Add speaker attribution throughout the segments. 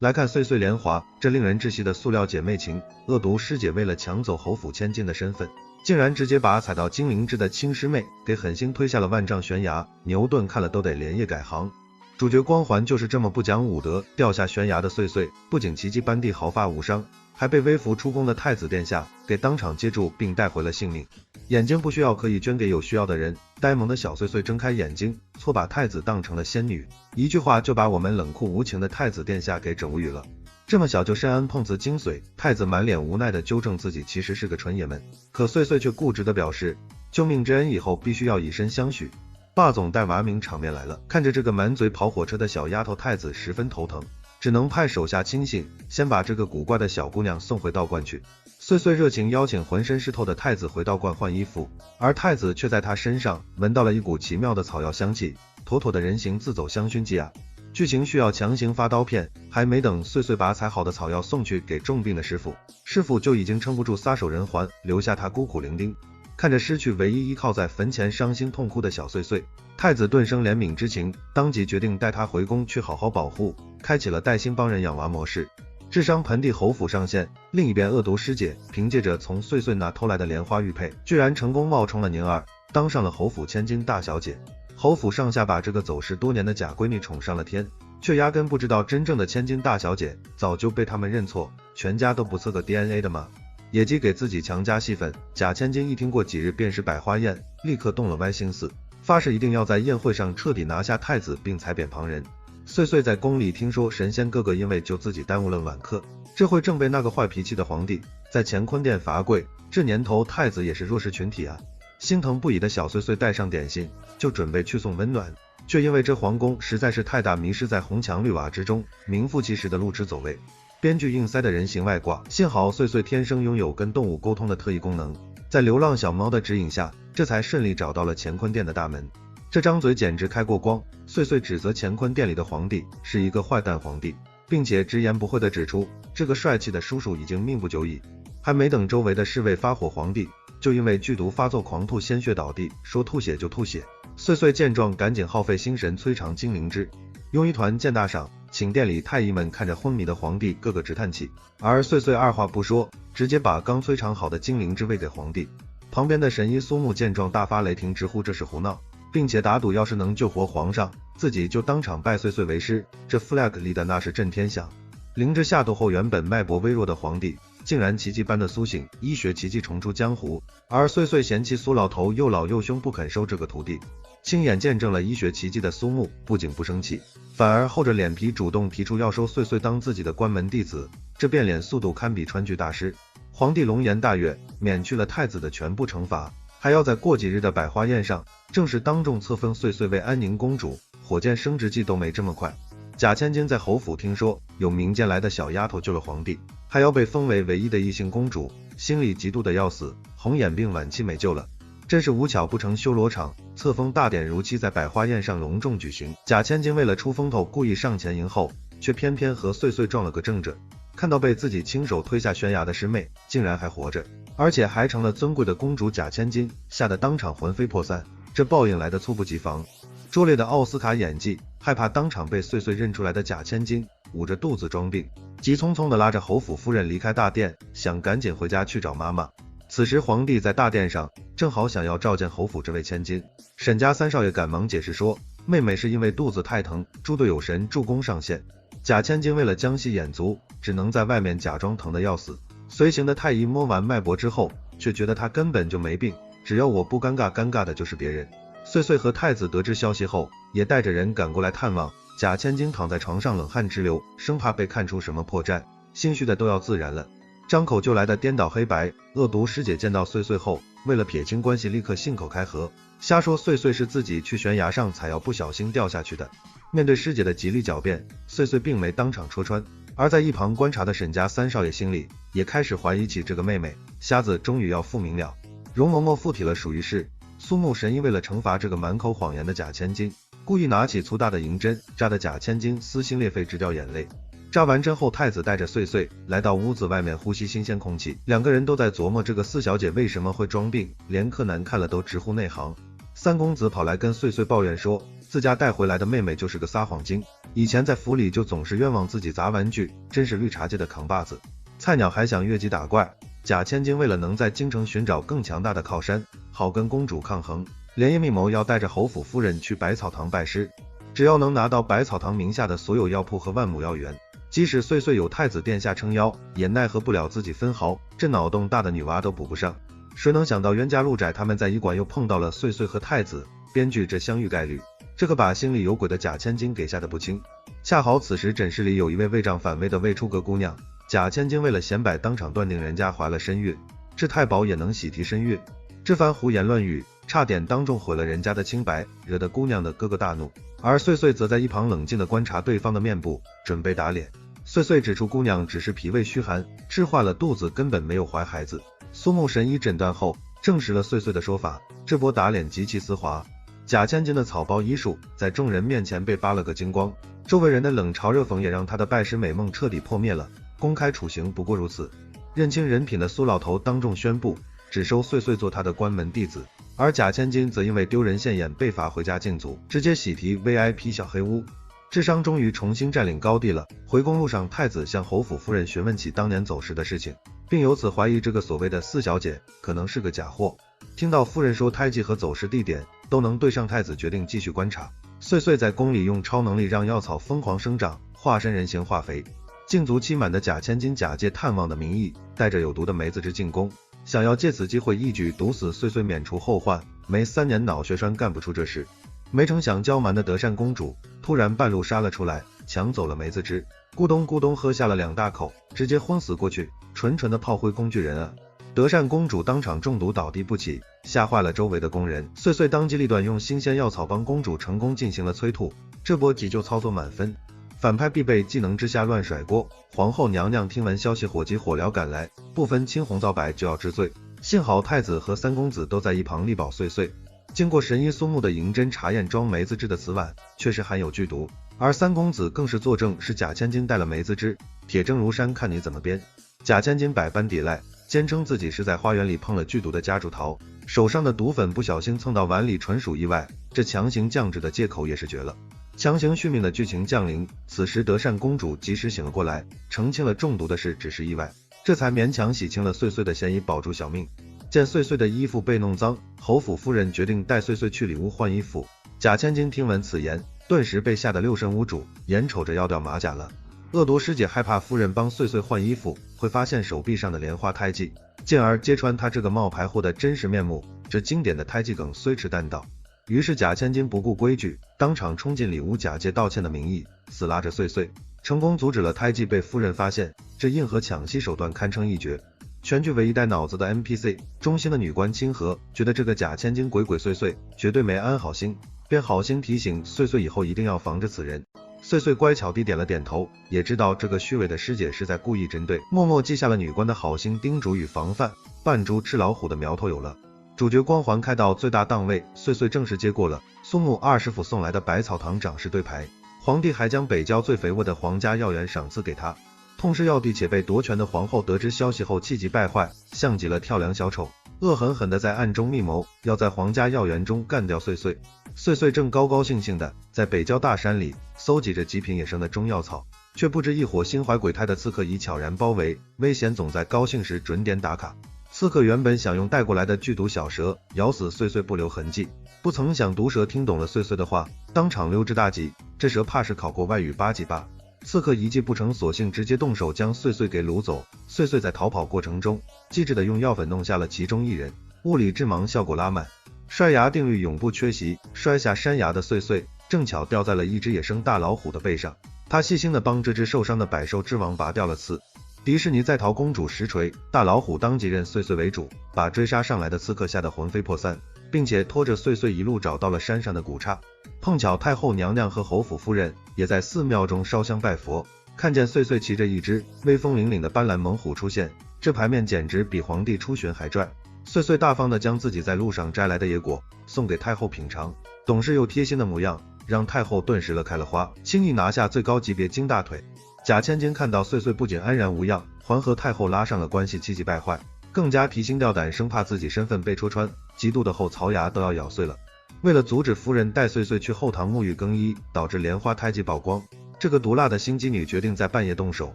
Speaker 1: 来看岁岁莲华，这令人窒息的塑料姐妹情，恶毒师姐为了抢走侯府千金的身份，竟然直接把踩到金灵芝的亲师妹给狠心推下了万丈悬崖，牛顿看了都得连夜改行。主角光环就是这么不讲武德，掉下悬崖的岁岁，不仅奇迹般地毫发无伤，还被微服出宫的太子殿下给当场接住并带回了性命。眼睛不需要可以捐给有需要的人，呆萌的小岁岁睁开眼睛，错把太子当成了仙女，一句话就把我们冷酷无情的太子殿下给整无语了。这么小就深谙碰瓷精髓，太子满脸无奈地纠正自己其实是个纯爷们，可岁岁却固执地表示，救命之恩以后必须要以身相许。霸总带娃名场面来了，看着这个满嘴跑火车的小丫头，太子十分头疼，只能派手下亲信先把这个古怪的小姑娘送回道观去。岁岁热情邀请浑身湿透的太子回道观换衣服，而太子却在他身上闻到了一股奇妙的草药香气，妥妥的人形自走香薰剂啊！剧情需要强行发刀片，还没等岁岁把采好的草药送去给重病的师傅，师傅就已经撑不住撒手人寰，留下他孤苦伶仃。看着失去唯一依靠在坟前伤心痛哭的小岁岁，太子顿生怜悯之情，当即决定带他回宫去好好保护，开启了带薪帮人养娃模式。智商盆地侯府上线，另一边恶毒师姐凭借着从岁岁那偷来的莲花玉佩，居然成功冒充了宁儿，当上了侯府千金大小姐。侯府上下把这个走失多年的假闺女宠上了天，却压根不知道真正的千金大小姐早就被他们认错，全家都不测个 DNA 的吗？野鸡给自己强加戏份，假千金一听过几日便是百花宴，立刻动了歪心思，发誓一定要在宴会上彻底拿下太子并踩扁旁人。岁岁在宫里听说神仙哥哥因为救自己耽误了晚课，这会正被那个坏脾气的皇帝在乾坤殿罚跪，这年头太子也是弱势群体啊。心疼不已的小岁岁带上点心就准备去送温暖，却因为这皇宫实在是太大，迷失在红墙绿瓦之中，名副其实的路痴走位。编剧硬塞的人形外挂，幸好岁岁天生拥有跟动物沟通的特异功能，在流浪小猫的指引下，这才顺利找到了乾坤殿的大门。这张嘴简直开过光，岁岁指责乾坤殿里的皇帝是一个坏蛋皇帝，并且直言不讳地指出，这个帅气的叔叔已经命不久矣。还没等周围的侍卫发火，皇帝就因为剧毒发作狂吐鲜血倒地，说吐血就吐血。岁岁见状赶紧耗费心神催长金灵芝，庸医团见大赏，请殿里太医们看着昏迷的皇帝个个直叹气，而岁岁二话不说，直接把刚催长好的金灵芝喂给皇帝。旁边的神医苏木见状大发雷霆，直呼这是胡闹，并且打赌要是能救活皇上，自己就当场拜岁岁为师，这 flag 立的那是震天响。灵芝下肚后，原本脉搏微弱的皇帝竟然奇迹般的苏醒，医学奇迹重出江湖。而岁岁嫌弃苏老头又老又凶，不肯收这个徒弟，亲眼见证了医学奇迹的苏木不仅不生气，反而厚着脸皮主动提出要收岁岁当自己的关门弟子，这变脸速度堪比川剧大师。皇帝龙颜大悦，免去了太子的全部惩罚，还要在过几日的百花宴上正式当众册封岁岁为安宁公主，火箭升职记都没这么快。假千金在侯府听说有民间来的小丫头救了皇帝，还要被封为唯一的异姓公主，心里嫉妒的要死，红眼病晚期没救了。真是无巧不成修罗场，册封大典如期在百花宴上隆重举行。假千金为了出风头故意上前迎候，却偏偏和岁岁撞了个正着，看到被自己亲手推下悬崖的师妹竟然还活着，而且还成了尊贵的公主假千金，吓得当场魂飞魄散，这报应来得猝不及防。拙劣的奥斯卡演技，害怕当场被岁岁认出来的假千金捂着肚子装病，急匆匆地拉着侯府夫人离开大殿，想赶紧回家去找妈妈。此时皇帝在大殿上正好想要召见侯府这位千金，沈家三少爷赶忙解释说，妹妹是因为肚子太疼，猪队友神助攻上线。假千金为了将戏演足，只能在外面假装疼得要死。随行的太医摸完脉搏之后，却觉得他根本就没病，只要我不尴尬，尴尬的就是别人。岁岁和太子得知消息后，也带着人赶过来探望。假千金躺在床上冷汗直流，生怕被看出什么破绽，心虚的都要自燃了。张口就来的颠倒黑白，恶毒师姐见到岁岁后，为了撇清关系，立刻信口开河，瞎说岁岁是自己去悬崖上采药不小心掉下去的。面对师姐的极力狡辩，岁岁并没当场戳穿，而在一旁观察的沈家三少爷心里也开始怀疑起这个妹妹。瞎子终于要复明了，容嬷嬷附体了属于是苏木神医，为了惩罚这个满口谎言的假千金，故意拿起粗大的银针，扎得假千金撕心裂肺直掉眼泪。扎完针后，太子带着岁岁来到屋子外面呼吸新鲜空气，两个人都在琢磨这个四小姐为什么会装病，连柯南看了都直呼内行。三公子跑来跟岁岁抱怨说，自家带回来的妹妹就是个撒谎精，以前在府里就总是冤枉自己砸玩具，真是绿茶界的扛把子。菜鸟还想越级打怪，贾千金为了能在京城寻找更强大的靠山，好跟公主抗衡，连夜密谋要带着侯府夫人去百草堂拜师。只要能拿到百草堂名下的所有药铺和万亩药园，即使岁岁有太子殿下撑腰，也奈何不了自己分毫，这脑洞大的女娃都补不上。谁能想到冤家路窄，他们在医馆又碰到了岁岁和太子，编剧这相遇概率，这可把心里有鬼的贾千金给吓得不轻。恰好此时诊室里有一位胃胀反胃的未出阁姑娘，贾千金为了显摆，当场断定人家怀了身孕，这太保也能喜提身孕？这番胡言乱语，差点当众毁了人家的清白，惹得姑娘的哥哥大怒。而岁岁则在一旁冷静地观察对方的面部，准备打脸。岁岁指出姑娘只是脾胃虚寒，吃坏了肚子，根本没有怀孩子。苏木神医诊断后证实了岁岁的说法，这波打脸极其丝滑。贾千金的草包医术在众人面前被扒了个精光，周围人的冷嘲热讽也让他的拜师美梦彻底破灭了。公开处刑不过如此。认清人品的苏老头当众宣布，只收岁岁做他的关门弟子，而贾千金则因为丢人现眼被罚回家禁足，直接喜提 VIP 小黑屋。智商终于重新占领高地了。回宫路上，太子向侯府夫人询问起当年走时的事情，并由此怀疑这个所谓的四小姐可能是个假货。听到夫人说胎记和走时地点都能对上，太子决定继续观察。岁岁在宫里用超能力让药草疯狂生长，化身人形化肥。禁足期满的贾千金假借探望的名义，带着有毒的梅子汁进宫，想要借此机会一举毒死岁岁，免除后患。没3年脑血栓干不出这事。没成想娇蛮的德善公主突然半路杀了出来，抢走了梅子汁，咕咚咕咚喝下了2大口，直接昏死过去，纯纯的炮灰工具人啊！德善公主当场中毒倒地不起，吓坏了周围的宫人。岁岁当机立断，用新鲜药草帮公主成功进行了催吐，这波急救操作满分。反派必备技能之下乱甩锅，皇后娘娘听闻消息火急火燎赶来，不分青红皂白就要治罪。幸好太子和3公子都在一旁力保岁岁。经过神医苏木的银针查验，装梅子汁的瓷碗确实含有剧毒，而3公子更是作证是贾千金带了梅子汁，铁证如山，看你怎么编。贾千金百般抵赖，坚称自己是在花园里碰了剧毒的夹竹桃，手上的毒粉不小心蹭到碗里，纯属意外，这强行降脂的借口也是绝了。强行续命的剧情降临，此时德善公主及时醒了过来，澄清了中毒的事只是意外，这才勉强洗清了岁岁的嫌疑，保住小命。见岁岁的衣服被弄脏，侯府夫人决定带岁岁去里屋换衣服。贾千金听闻此言，顿时被吓得六神无主，眼瞅着要掉马甲了。恶毒师姐害怕夫人帮岁岁换衣服会发现手臂上的莲花胎记，进而揭穿她这个冒牌货的真实面目，这经典的胎记梗虽迟但到。于是贾千金不顾规矩，当场冲进里屋，假借道歉的名义死拉着岁岁，成功阻止了胎记被夫人发现，这硬核抢戏手段堪称一绝。全剧唯一带脑子的 NPC， 忠心的女官清河觉得这个贾千金鬼鬼祟祟，绝对没安好心，便好心提醒岁岁以后一定要防着此人。岁岁乖巧地点了点头，也知道这个虚伪的师姐是在故意针对，默默记下了女官的好心叮嘱与防范，扮猪吃老虎的苗头有了。主角光环开到最大档位，岁岁正式接过了苏木二师傅送来的百草堂掌事对牌，皇帝还将北郊最肥沃的皇家药园赏赐给他。痛失要地且被夺权的皇后得知消息后气急败坏，像极了跳梁小丑，恶狠狠地在暗中密谋，要在皇家药园中干掉岁岁。岁岁正高高兴兴的在北郊大山里搜集着极品野生的中药草，却不知一伙心怀鬼胎的刺客已悄然包围，危险总在高兴时准点打卡。刺客原本想用带过来的剧毒小蛇咬死岁岁不留痕迹，不曾想毒蛇听懂了岁岁的话，当场溜之大吉。这蛇怕是考过外语8级吧。刺客一计不成，索性直接动手将岁岁给掳走。岁岁在逃跑过程中机智的用药粉弄下了其中一人，物理致盲效果拉满，摔崖定律永不缺席。摔下山崖的岁岁正巧掉在了一只野生大老虎的背上，他细心的帮这只受伤的百兽之王拔掉了刺。迪士尼在逃公主实锤，大老虎当即认岁岁为主，把追杀上来的刺客吓得魂飞魄散，并且拖着岁岁一路找到了山上的古刹。碰巧太后娘娘和侯府夫人也在寺庙中烧香拜佛，看见岁岁骑着一只威风凛凛的斑斓猛虎出现，这牌面简直比皇帝出巡还拽。岁岁大方地将自己在路上摘来的野果送给太后品尝，懂事又贴心的模样让太后顿时乐开了花，轻易拿下最高级别金大腿。贾千金看到岁岁不仅安然无恙，还和太后拉上了关系，气急败坏，更加提心吊胆，生怕自己身份被戳穿，嫉妒的后槽牙都要咬碎了。为了阻止夫人带岁岁去后堂沐浴更衣，导致莲花胎记曝光，这个毒辣的心机女决定在半夜动手，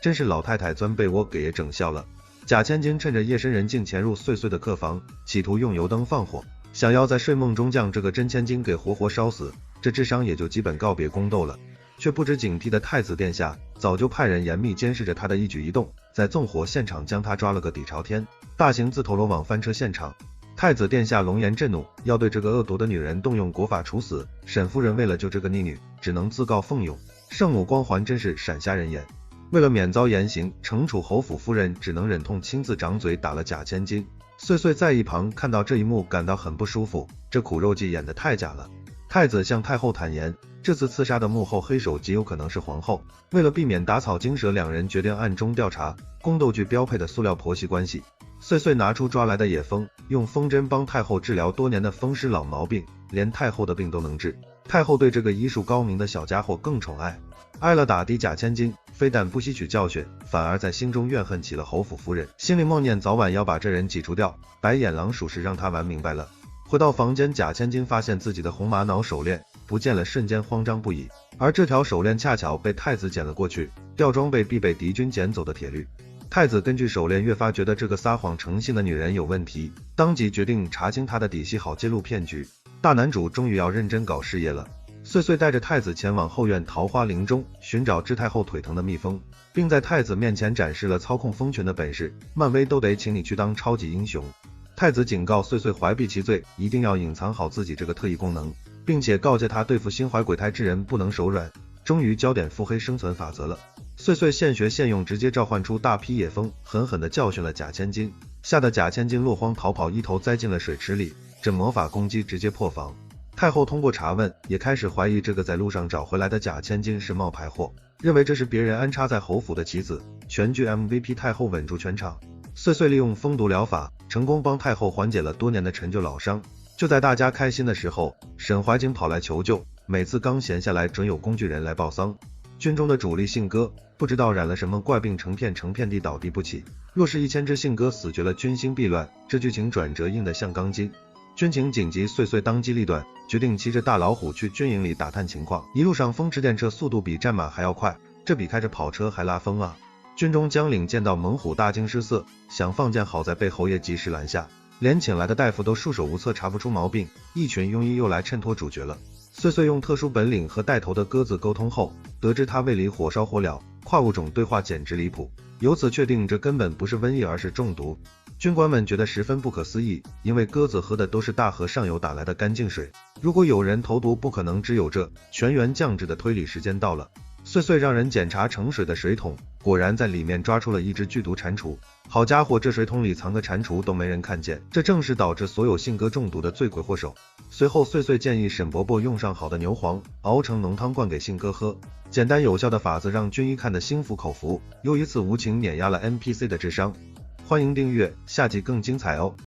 Speaker 1: 真是老太太钻被窝给爷整笑了。贾千金趁着夜深人静潜入碎碎的客房，企图用油灯放火，想要在睡梦中将这个真千金给活活烧死，这智商也就基本告别宫斗了。却不知警惕的太子殿下早就派人严密监视着他的一举一动，在纵火现场将他抓了个底朝天，大型自投罗网翻车现场。太子殿下龙颜震怒，要对这个恶毒的女人动用国法处死。沈夫人为了救这个逆女，只能自告奋勇，圣母光环真是闪瞎人眼。为了免遭严刑，惩处侯府夫人只能忍痛亲自掌嘴打了贾千金。碎碎在一旁看到这一幕，感到很不舒服，这苦肉计演得太假了。太子向太后坦言，这次刺杀的幕后黑手极有可能是皇后。为了避免打草惊蛇，两人决定暗中调查宫斗剧标配的塑料婆媳关系。碎碎拿出抓来的野蜂，用风针帮太后治疗多年的风湿老毛病，连太后的病都能治。太后对这个医术高明的小家伙更宠爱，挨了打的贾千金非但不吸取教训，反而在心中怨恨起了侯府夫人，心里默念早晚要把这人挤除掉。白眼狼属实让他玩明白了。回到房间，贾千金发现自己的红玛瑙手链不见了，瞬间慌张不已。而这条手链恰巧被太子捡了过去，吊装备必被敌军捡走的铁律。太子根据手链越发觉得这个撒谎成性的女人有问题，当即决定查清她的底细，好揭露骗局。大男主终于要认真搞事业了。碎碎带着太子前往后院桃花林中寻找治太后腿疼的秘方，并在太子面前展示了操控风群的本事，漫威都得请你去当超级英雄。太子警告碎碎怀璧其罪，一定要隐藏好自己这个特异功能，并且告诫他对付心怀鬼胎之人不能手软。终于教点腹黑生存法则了。碎碎现学现用，直接召唤出大批野蜂，狠狠地教训了贾千金，吓得贾千金落荒逃跑，一头栽进了水池里。这魔法攻击直接破防。太后通过查问，也开始怀疑这个在路上找回来的贾千金是冒牌货，认为这是别人安插在侯府的棋子。全剧 MVP 太后稳住全场。碎碎利用封毒疗法，成功帮太后缓解了多年的陈旧老伤。就在大家开心的时候，沈怀景跑来求救，每次刚闲下来，准有工具人来报丧。军中的主力信鸽不知道染了什么怪病，成片地倒地不起。若是1000只信鸽死绝了，军心必乱。这剧情转折硬得像钢筋。军情紧急，碎碎当机立断，决定骑着大老虎去军营里打探情况。一路上风驰电掣，速度比战马还要快，这比开着跑车还拉风啊！军中将领见到猛虎大惊失色，想放箭，好在被侯爷及时拦下，连请来的大夫都束手无策，查不出毛病。一群庸医又来衬托主角了。碎碎用特殊本领和带头的鸽子沟通后，得知他胃里火烧火燎，跨物种对话简直离谱，由此确定这根本不是瘟疫，而是中毒。军官们觉得十分不可思议，因为鸽子喝的都是大河上游打来的干净水，如果有人投毒，不可能只有这。全员降智的推理时间到了。碎碎让人检查盛水的水桶，果然在里面抓出了一只剧毒蟾蜍。好家伙，这水桶里藏个蟾蜍都没人看见，这正是导致所有信鸽中毒的罪魁祸首。随后碎碎建议沈伯伯用上好的牛黄熬成浓汤灌给信鸽喝，简单有效的法子让军医看得心服口服，又一次无情碾压了 NPC 的智商。欢迎订阅，下集更精彩哦。